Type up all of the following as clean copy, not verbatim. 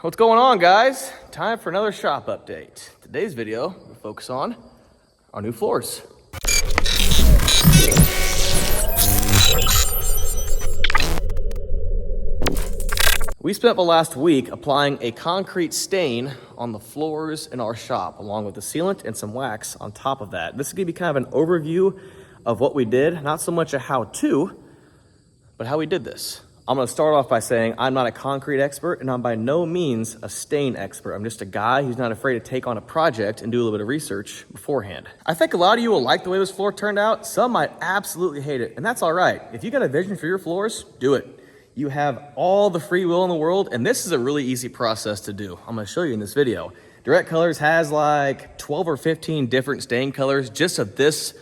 What's going on, guys? Time for another shop update. Today's video will focus on our new floors. We spent the last week applying a concrete stain on the floors in our shop, along with the sealant and some wax on top of that. This is gonna be kind of an overview of what we did, not so much a how-to, but how we did this. I'm gonna start off by saying I'm not a concrete expert and I'm by no means a stain expert. I'm just a guy who's not afraid to take on a project and do a little bit of research beforehand. I think a lot of you will like the way this floor turned out. Some might absolutely hate it, and that's all right. If you got a vision for your floors, do it. You have all the free will in the world, and this is a really easy process to do. I'm gonna show you in this video. Direct Colors has like 12 or 15 different stain colors just of this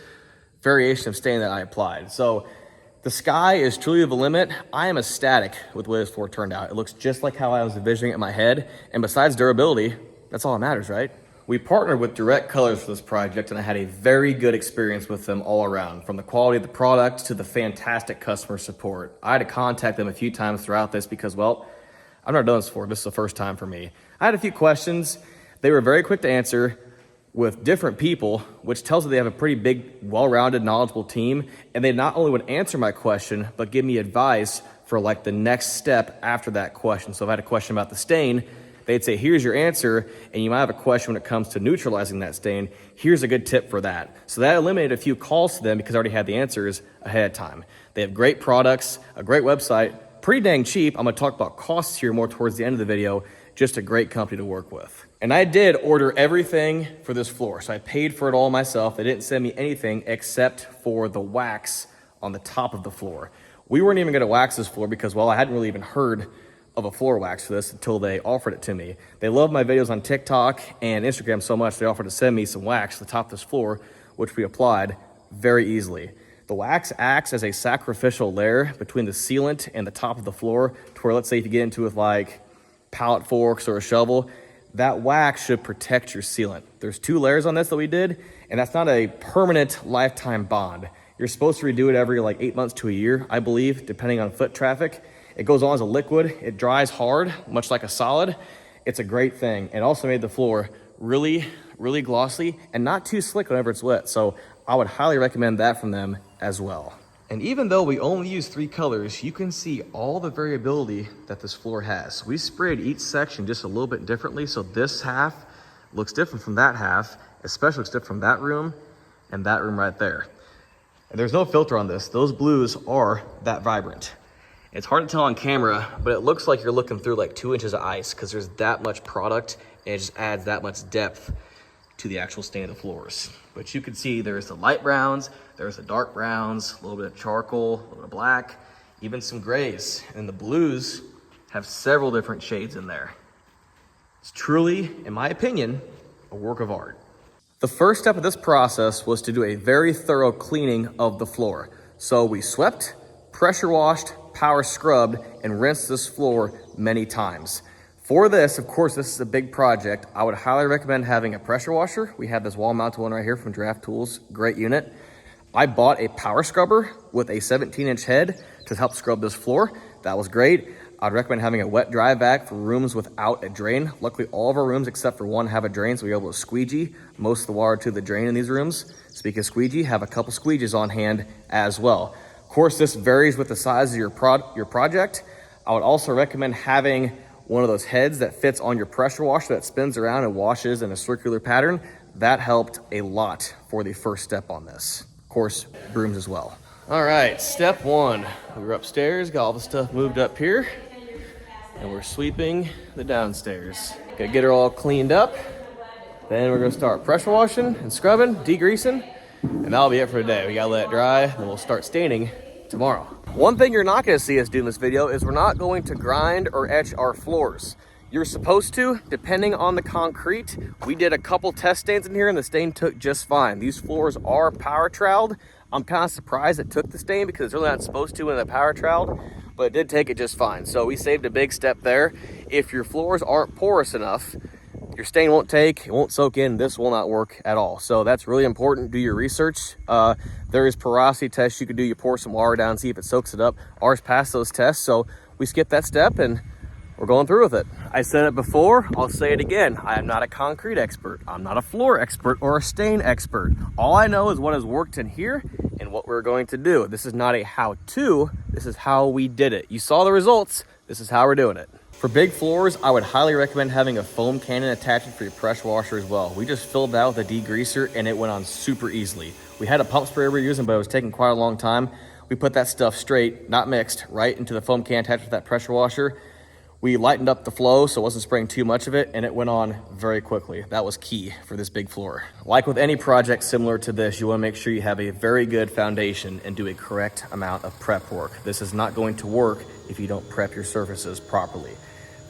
variation of stain that I applied. So the sky is truly the limit. I am ecstatic with the way this floor turned out. It looks just like how I was envisioning it in my head. And besides durability, that's all that matters, right? We partnered with Direct Colors for this project, and I had a very good experience with them all around, from the quality of the product to the fantastic customer support. I had to contact them a few times throughout this because, well, I've never done this before. This is the first time for me. I had a few questions. They were very quick to answer with different people, which tells me they have a pretty big, well-rounded, knowledgeable team. And they not only would answer my question, but give me advice for like the next step after that question. So if I had a question about the stain, they'd say, here's your answer. And you might have a question when it comes to neutralizing that stain. Here's a good tip for that. So that eliminated a few calls to them because I already had the answers ahead of time. They have great products, a great website, pretty dang cheap. I'm gonna talk about costs here more towards the end of the video. Just a great company to work with. And I did order everything for this floor. So I paid for it all myself. They didn't send me anything except for the wax on the top of the floor. We weren't even gonna wax this floor because, well, I hadn't really even heard of a floor wax for this until they offered it to me. They love my videos on TikTok and Instagram so much, they offered to send me some wax to the top of this floor, which we applied very easily. The wax acts as a sacrificial layer between the sealant and the top of the floor, to where, let's say if you get into it with like pallet forks or a shovel, that wax should protect your sealant. There's 2 layers on this that we did, and that's not a permanent lifetime bond. You're supposed to redo it every like 8 months to a year, I believe, depending on foot traffic. It goes on as a liquid. It dries hard, much like a solid. It's a great thing. It also made the floor really, really glossy and not too slick whenever it's wet. So I would highly recommend that from them as well. And even though we only use 3 colors, you can see all the variability that this floor has. We sprayed each section just a little bit differently. So this half looks different from that half, especially looks different from that room and that room right there. And there's no filter on this. Those blues are that vibrant. It's hard to tell on camera, but it looks like you're looking through like 2 inches of ice because there's that much product and it just adds that much depth to the actual stain of the floors. But you can see there's the light browns, there's the dark browns, a little bit of charcoal, a little bit of black, even some grays. And the blues have several different shades in there. It's truly, in my opinion, a work of art. The first step of this process was to do a very thorough cleaning of the floor. So we swept, pressure washed, power scrubbed, and rinsed this floor many times. For this, of course, this is a big project. I would highly recommend having a pressure washer. We have this wall mounted one right here from Draft Tools, great unit. I bought a power scrubber with a 17-inch head to help scrub this floor. That was great. I'd recommend having a wet dry vac for rooms without a drain. Luckily, all of our rooms except for one have a drain, so we're able to squeegee most of the water to the drain in these rooms. Speaking of squeegee, have a couple squeegees on hand as well. Of course, this varies with the size of your project. I would also recommend having one of those heads that fits on your pressure washer that spins around and washes in a circular pattern. That helped a lot for the first step on this. Of course, brooms as well. All right, step 1. We were upstairs, got all the stuff moved up here, and we're sweeping the downstairs. Gonna get her all cleaned up. Then we're gonna start pressure washing and scrubbing, degreasing, and that'll be it for today. We gotta let it dry, and we'll start staining tomorrow. One thing you're not gonna see us do in this video is we're not going to grind or etch our floors. You're supposed to, depending on the concrete. We did a couple test stains in here and the stain took just fine. These floors are power troweled. I'm kind of surprised it took the stain because it's really not supposed to when it's power troweled, but it did take it just fine. So we saved a big step there. If your floors aren't porous enough, your stain won't take, it won't soak in, this will not work at all. So that's really important. Do your research. There is porosity tests you can do. You pour some water down, see if it soaks it up. Ours passed those tests, so we skipped that step and we're going through with it. I said it before, I'll say it again. I am not a concrete expert. I'm not a floor expert or a stain expert. All I know is what has worked in here and what we're going to do. This is not a how-to, this is how we did it. You saw the results, this is how we're doing it. For big floors, I would highly recommend having a foam cannon attachment for your pressure washer as well. We just filled that with a degreaser and it went on super easily. We had a pump sprayer we were using, but it was taking quite a long time. We put that stuff straight, not mixed, right into the foam can attached with that pressure washer. We lightened up the flow so it wasn't spraying too much of it, and it went on very quickly. That was key for this big floor. Like with any project similar to this, you wanna make sure you have a very good foundation and do a correct amount of prep work. This is not going to work if you don't prep your surfaces properly.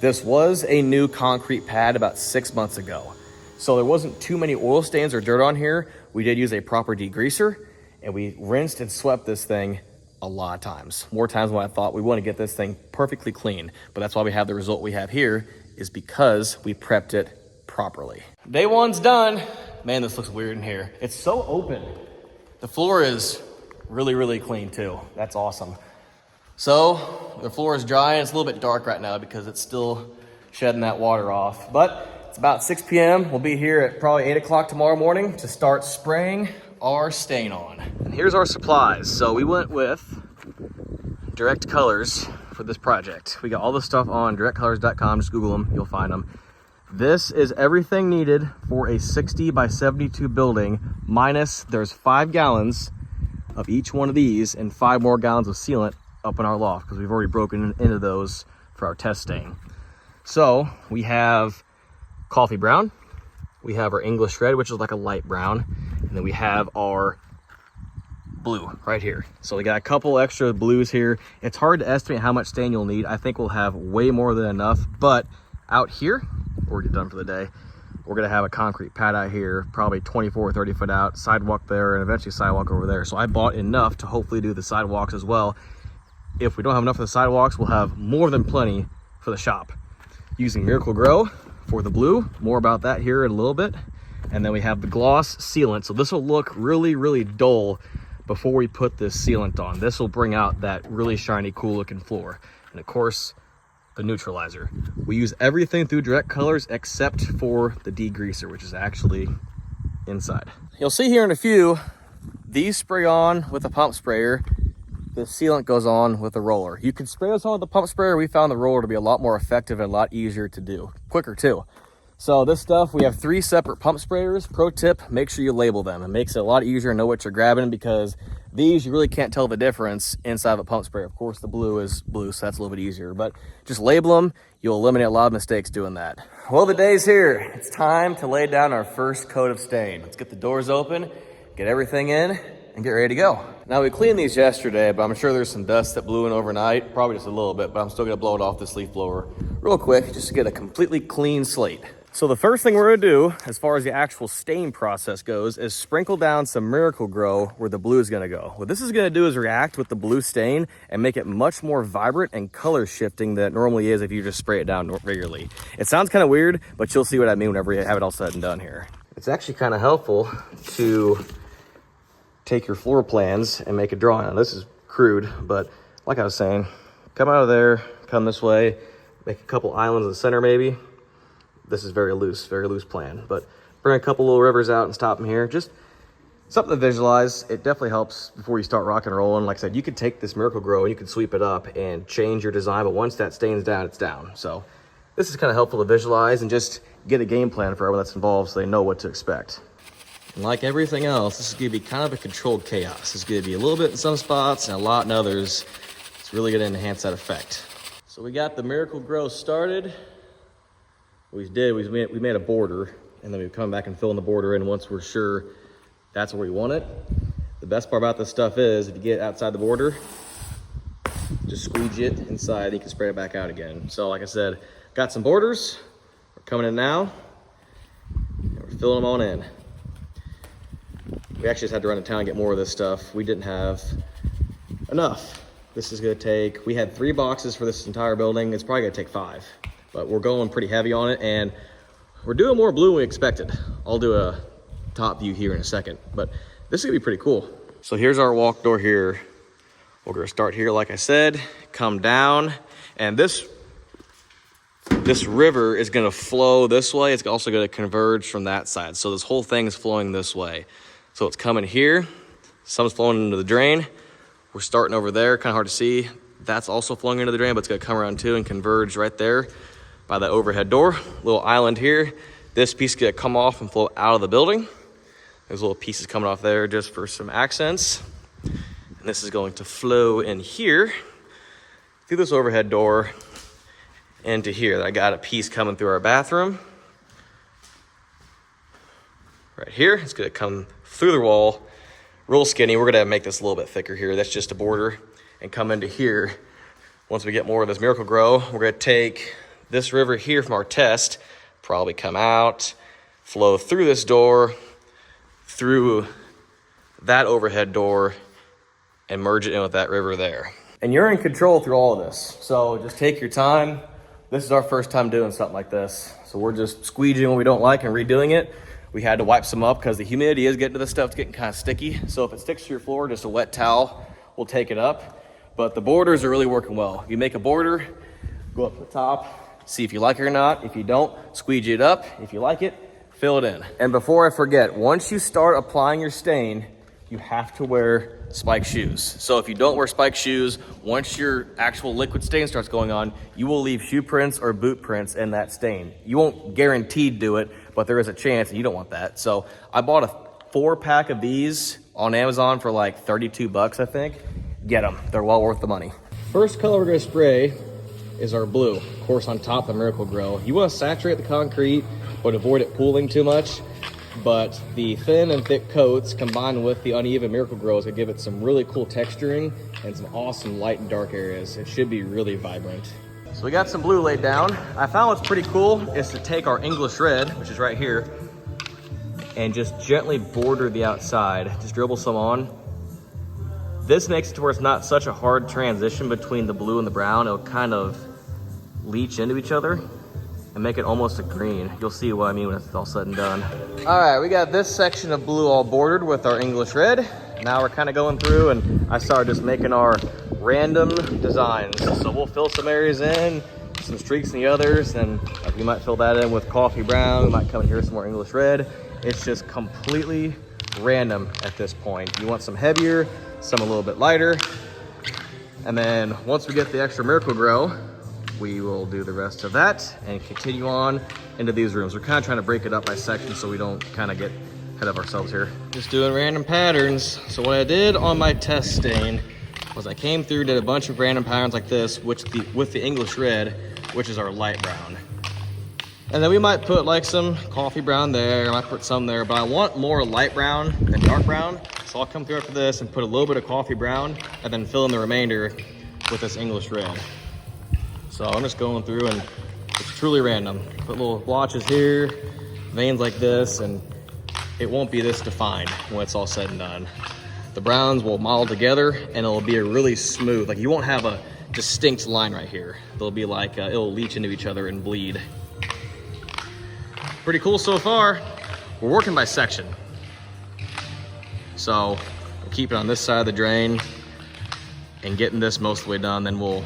This was a new concrete pad about 6 months ago. So there wasn't too many oil stains or dirt on here. We did use a proper degreaser, and we rinsed and swept this thing a lot of times, more times than what I thought. We want to get this thing perfectly clean, but that's why we have the result we have here, is because we prepped it properly. Day one's done. Man, this looks weird in here. It's so open. The floor is really, really clean too. That's awesome. So the floor is dry and it's a little bit dark right now because it's still shedding that water off, but it's about 6 p.m. We'll be here at probably 8 o'clock tomorrow morning to start spraying our stain on. And here's our supplies. So we went with Direct Colors for this project. We got all the stuff on directcolors.com. Just Google them, you'll find them. This is everything needed for a 60 by 72 building, minus there's 5 gallons of each one of these and 5 more gallons of sealant up in our loft because we've already broken into those for our test stain. So we have coffee brown, we have our English red, which is like a light brown, and then we have our blue right here. So we got a couple extra blues here. It's hard to estimate how much stain you'll need. I think we'll have way more than enough, but out here, we're done for the day. We're gonna have a concrete pad out here, probably 24 or 30 foot out, sidewalk there, and eventually sidewalk over there. So I bought enough to hopefully do the sidewalks as well. If we don't have enough for the sidewalks, we'll have more than plenty for the shop. Using Miracle Grow for the blue, more about that here in a little bit. And then we have the gloss sealant. So this will look really, really dull before we put this sealant on. This will bring out that really shiny, cool looking floor. And of course, the neutralizer. We use everything through Direct Colors except for the degreaser, which is actually inside. You'll see here in a few, these spray on with a pump sprayer. The sealant goes on with a roller. You can spray this on with the pump sprayer. We found the roller to be a lot more effective and a lot easier to do, quicker too. So this stuff, we have 3 separate pump sprayers. Pro tip, make sure you label them. It makes it a lot easier to know what you're grabbing because these, you really can't tell the difference inside of a pump sprayer. Of course, the blue is blue, so that's a little bit easier, but just label them. You'll eliminate a lot of mistakes doing that. Well, the day's here. It's time to lay down our first coat of stain. Let's get the doors open, get everything in, and get ready to go. Now we cleaned these yesterday, but I'm sure there's some dust that blew in overnight, probably just a little bit, but I'm still gonna blow it off this leaf blower real quick just to get a completely clean slate. So the first thing we're gonna do, as far as the actual stain process goes, is sprinkle down some Miracle Grow where the blue is gonna go. What this is gonna do is react with the blue stain and make it much more vibrant and color shifting than it normally is if you just spray it down regularly. It sounds kind of weird, but you'll see what I mean whenever you have it all said and done here. It's actually kind of helpful to take your floor plans and make a drawing. Now, this is crude, but like I was saying, come out of there, come this way, make a couple islands in the center maybe. This is very loose plan, but bring a couple little rivers out and stop them here. Just something to visualize. It definitely helps before you start rock and rolling. Like I said, you could take this Miracle Grow and you can sweep it up and change your design, but once that stain's down, it's down. So this is kind of helpful to visualize and just get a game plan for everyone that's involved so they know what to expect. And like everything else, this is gonna be kind of a controlled chaos. It's gonna be a little bit in some spots and a lot in others. It's really gonna enhance that effect. So we got the Miracle Grow started. What we made a border, and then we come back and fill in the border in once we're sure that's where we want it. The best part about this stuff is if you get outside the border, just squeegee it inside, you can spray it back out again. So like I said, got some borders, we're coming in now, and we're filling them on in. We actually just had to run to town and get more of this stuff. We didn't have enough. This is gonna take, we had 3 boxes for this entire building. It's probably gonna take 5. But we're going pretty heavy on it, and we're doing more blue than we expected. I'll do a top view here in a second, but this is gonna be pretty cool. So here's our walk door here. We're gonna start here, like I said, come down, and this this river is gonna flow this way. It's also gonna converge from that side. So this whole thing is flowing this way. So it's coming here, some's flowing into the drain. We're starting over there, kind of hard to see. That's also flowing into the drain, but it's gonna come around too and converge right there by that overhead door. Little island here. This piece is gonna come off and flow out of the building. There's little pieces coming off there just for some accents. And this is going to flow in here through this overhead door into here. I got a piece coming through our bathroom. Right here, it's gonna come through the wall, real skinny. We're gonna make this a little bit thicker here. That's just a border, and come into here. Once we get more of this Miracle Grow, we're gonna take this river here from our test, probably come out, flow through this door, through that overhead door, and merge it in with that river there. And you're in control through all of this. So just take your time. This is our first time doing something like this. So we're just squeegeeing what we don't like and redoing it. We had to wipe some up because the humidity is getting to this stuff. It's getting kind of sticky. So if it sticks to your floor, just a wet towel will take it up. But the borders are really working well. You make a border, go up to the top, see if you like it or not. If you don't, squeegee it up. If you like it, fill it in. And before I forget, once you start applying your stain, you have to wear spike shoes. So if you don't wear spike shoes, once your actual liquid stain starts going on, you will leave shoe prints or boot prints in that stain. You won't guaranteed do it, but there is a chance, and you don't want that. So I bought a 4-pack of these on Amazon for like 32 bucks, I think. Get them, they're well worth the money. First color we're gonna spray is our blue, of course on top of Miracle Grow. You wanna saturate the concrete, but avoid it pooling too much. But the thin and thick coats combined with the uneven Miracle Grows will give it some really cool texturing and some awesome light and dark areas. It should be really vibrant. So we got some blue laid down. I found what's pretty cool is to take our English red, which is right here, and just gently border the outside. Just dribble some on. This makes it to where it's not such a hard transition between the blue and the brown. It'll kind of leach into each other and make it almost a green. You'll see what I mean when it's all said and done. All right, we got this section of blue all bordered with our English red. Now we're kind of going through, and I started just making our random designs. So we'll fill some areas in, some streaks in the others, and we might fill that in with coffee brown. We might come in here with some more English red. It's just completely random at this point. You want some heavier, some a little bit lighter. And then once we get the extra Miracle Grow, we will do the rest of that and continue on into these rooms. We're kind of trying to break it up by section so we don't kind of get ahead of ourselves here. Just doing random patterns. So what I did on my test stain was I came through, did a bunch of random patterns like this, with the English red, which is our light brown. And then we might put like some coffee brown there, I might put some there, but I want more light brown than dark brown. So I'll come through after this and put a little bit of coffee brown and then fill in the remainder with this English red. So I'm just going through, and it's truly random. Put little blotches here, veins like this, and it won't be this defined when it's all said and done. The browns will model together and it'll be a really smooth, like you won't have a distinct line right here. They'll be like, it'll leach into each other and bleed. Pretty cool so far. We're working by section. So we'll keep it on this side of the drain and getting this most of the way done, then we'll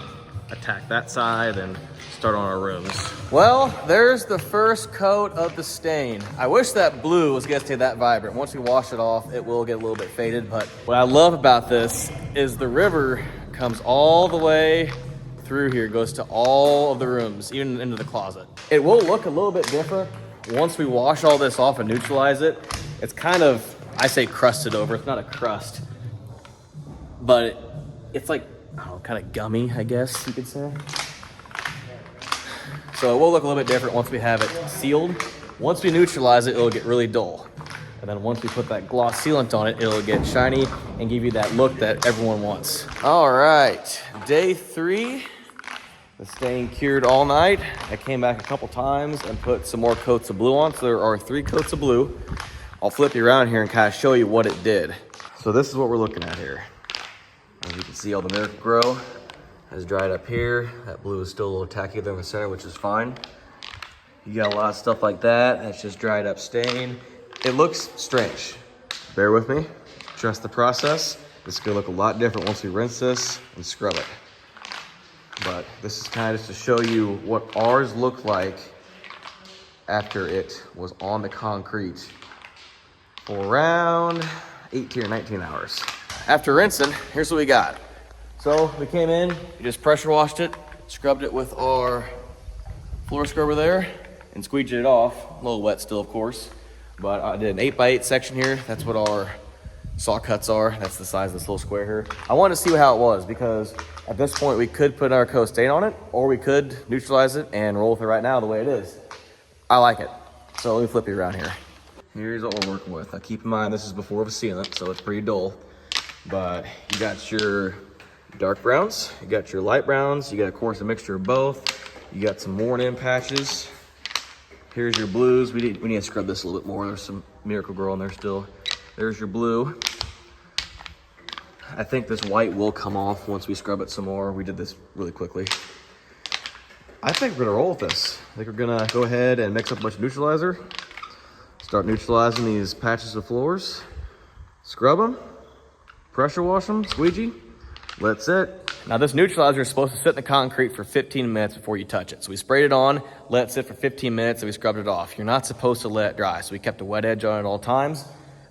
attack that side and start on our rooms. Well, there's the first coat of the stain. I wish that blue was gonna stay that vibrant. Once we wash it off, it will get a little bit faded, but what I love about this is the river comes all the way through here, goes to all of the rooms, even into the closet. It will look a little bit different once we wash all this off and neutralize it. It's kind of, I say crusted over, it's not a crust, but it's like, I don't know, kind of gummy, I guess you could say. So it will look a little bit different once we have it sealed. Once we neutralize it, it'll get really dull. And then once we put that gloss sealant on it, it'll get shiny and give you that look that everyone wants. All right, day 3. The stain cured all night. I came back a couple times and put some more coats of blue on. So there are 3 coats of blue. I'll flip you around here and kind of show you what it did. So this is what we're looking at here. As you can see, all the Miracle Grow has dried up here. That blue is still a little tacky there in the center, which is fine. You got a lot of stuff like that. That's just dried up stain. It looks strange. Bear with me. Trust the process. It's gonna look a lot different once we rinse this and scrub it. But This is kind of just to show you what ours looked like after it was on the concrete for around 18 or 19 hours. After rinsing, here's what we got. So we came in, we just pressure washed it, scrubbed it with our floor scrubber there, and squeegeed it off. A little wet still, of course, but I did an 8x8 section here. That's what our saw cuts are. That's the size of this little square here. I wanted to see how it was because at this point we could put our coat stain on it, or we could neutralize it and roll with it right now the way it is. I like it. So let me flip you around here. Here's what we're working with. Now keep in mind, this is before the sealant, so it's pretty dull. But you got your dark browns, you got your light browns, you got, of course, a mixture of both. You got some worn in patches. Here's your blues. We need to scrub this a little bit more. There's some Miracle Girl in there still. There's your blue. I think this white will come off once we scrub it some more. We did this really quickly. I think we're gonna roll with this. I think we're gonna go ahead and mix up a bunch of neutralizer. Start neutralizing these patches of floors. Scrub them. Pressure wash them, squeegee, that's it. Now this neutralizer is supposed to sit in the concrete for 15 minutes before you touch it. So we sprayed it on, let it sit for 15 minutes, and we scrubbed it off. You're not supposed to let it dry, so we kept a wet edge on it at all times.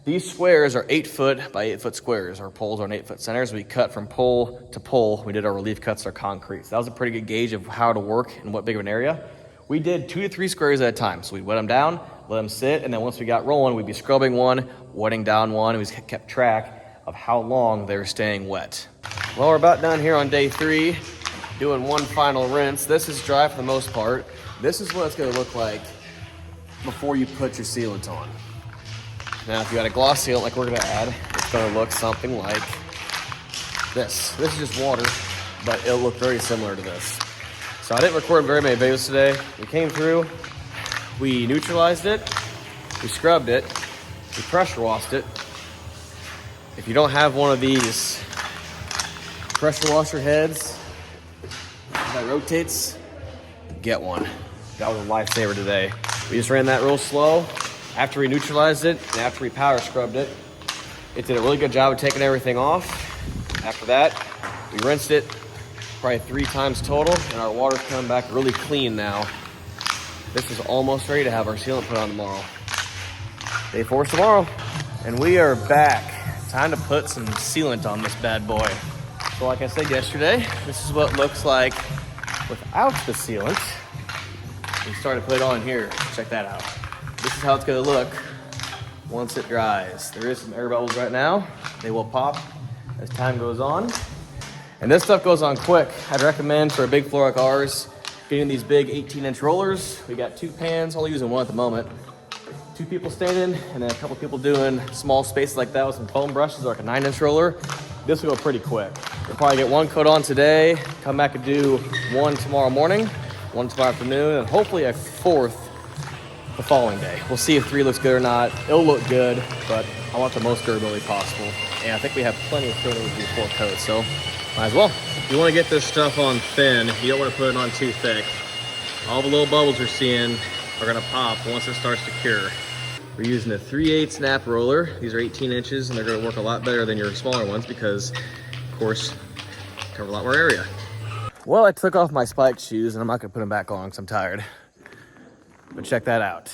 These squares are 8 foot by 8 foot squares. Our poles are on 8 foot centers. We cut from pole to pole. We did our relief cuts to our concrete. So that was a pretty good gauge of how to work in what big of an area. We did 2 to 3 squares at a time. So we'd wet them down, let them sit, and then once we got rolling, we'd be scrubbing one, wetting down one, and we kept track of how long they're staying wet. Well, we're about done here on day 3, doing one final rinse. This is dry for the most part. This is what it's gonna look like before you put your sealant on. Now, if you got a gloss sealant like we're gonna add, it's gonna look something like this. This is just water, but it'll look very similar to this. So I didn't record very many videos today. We came through, we neutralized it, we scrubbed it, we pressure washed it. If you don't have one of these pressure washer heads that rotates, get one. That was a lifesaver today. We just ran that real slow. After we neutralized it and after we powder scrubbed it, it did a really good job of taking everything off. After that, we rinsed it probably 3 times total, and our water's coming back really clean now. This is almost ready to have our sealant put on tomorrow. Day 4 is tomorrow, and we are back. Time to put some sealant on this bad boy. So like I said yesterday, this is what it looks like without the sealant. We started to put it on here. Check that out. This is how it's gonna look once it dries. There is some air bubbles right now. They will pop as time goes on. And this stuff goes on quick. I'd recommend for a big floor like ours, getting these big 18-inch rollers. We got 2 pans, only using one at the moment. 2 people standing, and then a couple people doing small spaces like that with some foam brushes, or like a 9-inch roller. This will go pretty quick. We'll probably get 1 coat on today, come back and do 1 tomorrow morning, 1 tomorrow afternoon, and hopefully a 4th the following day. We'll see if 3 looks good or not. It'll look good, but I want the most durability possible. And I think we have plenty of filler to do 4 coats, so might as well. You want to get this stuff on thin. You don't want to put it on too thick. All the little bubbles you're seeing are gonna pop once it starts to cure. We're using a 3/8 snap roller. These are 18 inches and they're gonna work a lot better than your smaller ones because, of course, cover a lot more area. Well, I took off my spiked shoes and I'm not gonna put them back on because I'm tired. But check that out.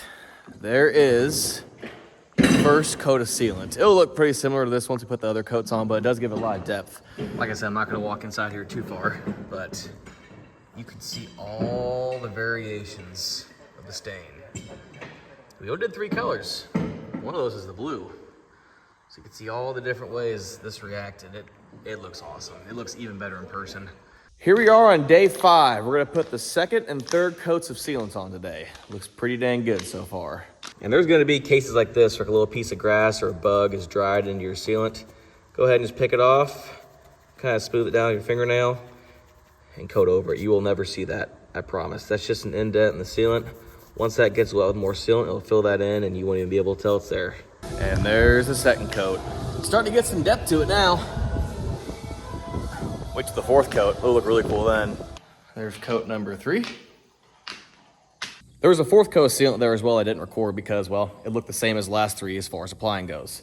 There is the first coat of sealant. It'll look pretty similar to this once we put the other coats on, but it does give it a lot of depth. Like I said, I'm not gonna walk inside here too far, but you can see all the variations of the stain. We only did 3 colors. One of those is the blue. So you can see all the different ways this reacted. It looks awesome. It looks even better in person. Here we are on day 5. We're gonna put the 2nd and 3rd coats of sealants on today. Looks pretty dang good so far. And there's gonna be cases like this, where a little piece of grass or a bug is dried into your sealant. Go ahead and just pick it off, kind of smooth it down with your fingernail, and coat over it. You will never see that, I promise. That's just an indent in the sealant. Once that gets wet with more sealant, it'll fill that in and you won't even be able to tell it's there. And there's the 2nd coat. It's starting to get some depth to it now. Wait till the 4th coat. It'll look really cool then. There's coat number 3. There was a 4th coat of sealant there as well I didn't record because, well, it looked the same as the last 3 as far as applying goes.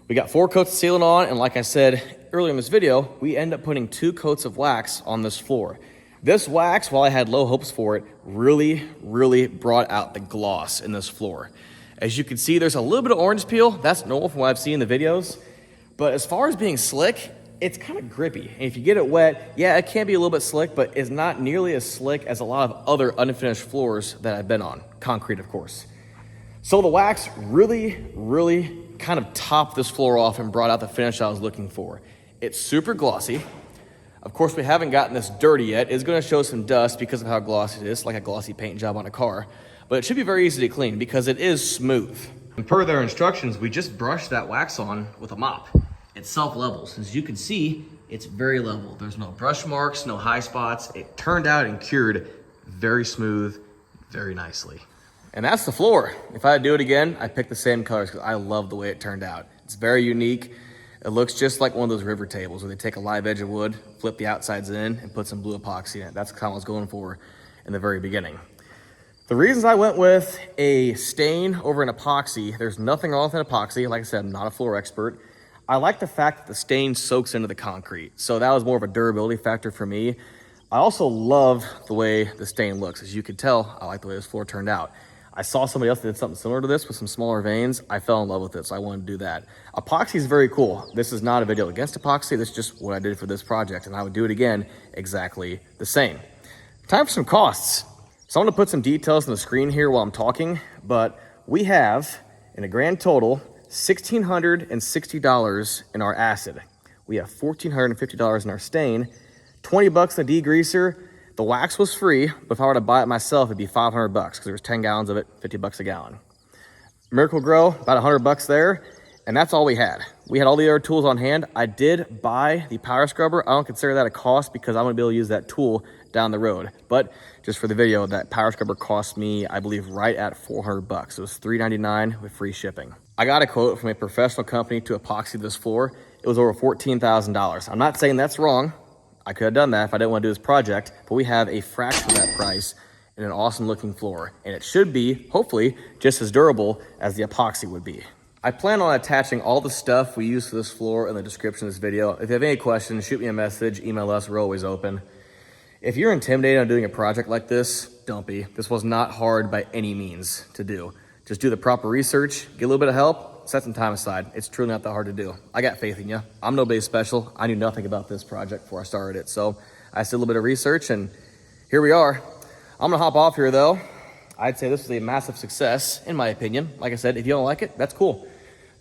We got 4 coats of sealant on, and like I said earlier in this video, we end up putting 2 coats of wax on this floor. This wax, while I had low hopes for it, really brought out the gloss in this floor. As you can see, there's a little bit of orange peel. That's normal from what I've seen in the videos. But as far as being slick, it's kind of grippy. And if you get it wet, yeah, it can be a little bit slick, but it's not nearly as slick as a lot of other unfinished floors that I've been on. Concrete, of course. So the wax really kind of topped this floor off and brought out the finish I was looking for. It's super glossy. Of course, we haven't gotten this dirty yet. It's gonna show some dust because of how glossy it is, like a glossy paint job on a car. But it should be very easy to clean because it is smooth. And per their instructions, we just brushed that wax on with a mop. It self-levels. As you can see, it's very level. There's no brush marks, no high spots. It turned out and cured very smooth, very nicely. And that's the floor. If I do it again, I'd pick the same colors because I love the way it turned out. It's very unique. It looks just like one of those river tables where they take a live edge of wood, flip the outsides in, and put some blue epoxy in it. That's kind of what I was going for in the very beginning. The reasons I went with a stain over an epoxy, there's nothing wrong with an epoxy. Like I said, I'm not a floor expert. I like the fact that the stain soaks into the concrete. So that was more of a durability factor for me. I also love the way the stain looks. As you can tell, I like the way this floor turned out. I saw somebody else that did something similar to this with some smaller veins. I fell in love with it, so I wanted to do that. Epoxy is very cool. This is not a video against epoxy. This is just what I did for this project, and I would do it again exactly the same. Time for some costs. So I'm gonna put some details on the screen here while I'm talking, but we have, in a grand total, $1,660 in our acid. We have $1,450 in our stain, 20 bucks in the degreaser. The wax was free, but if I were to buy it myself, it'd be 500 bucks because there was 10 gallons of it, 50 bucks a gallon. Miracle Grow, about 100 bucks there, and that's all we had. We had all the other tools on hand. I did buy the power scrubber. I don't consider that a cost because I'm gonna be able to use that tool down the road. But just for the video, that power scrubber cost me, I believe, right at 400 bucks. It was $3.99 with free shipping. I got a quote from a professional company to epoxy this floor. It was over $14,000. I'm not saying that's wrong. I could have done that if I didn't want to do this project, but we have a fraction of that price in an awesome looking floor. And it should be, hopefully, just as durable as the epoxy would be. I plan on attaching all the stuff we use for this floor in the description of this video. If you have any questions, shoot me a message, email us, we're always open. If you're intimidated on doing a project like this, don't be. This was not hard by any means to do. Just do the proper research, get a little bit of help, set some time aside. It's truly not that hard to do. I got faith in you. I'm nobody special. I knew nothing about this project before I started it. So I did a little bit of research and here we are. I'm gonna hop off here though. I'd say this was a massive success in my opinion. Like I said, if you don't like it, that's cool.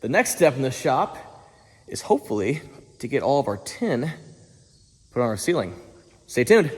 The next step in the shop is hopefully to get all of our tin put on our ceiling. Stay tuned.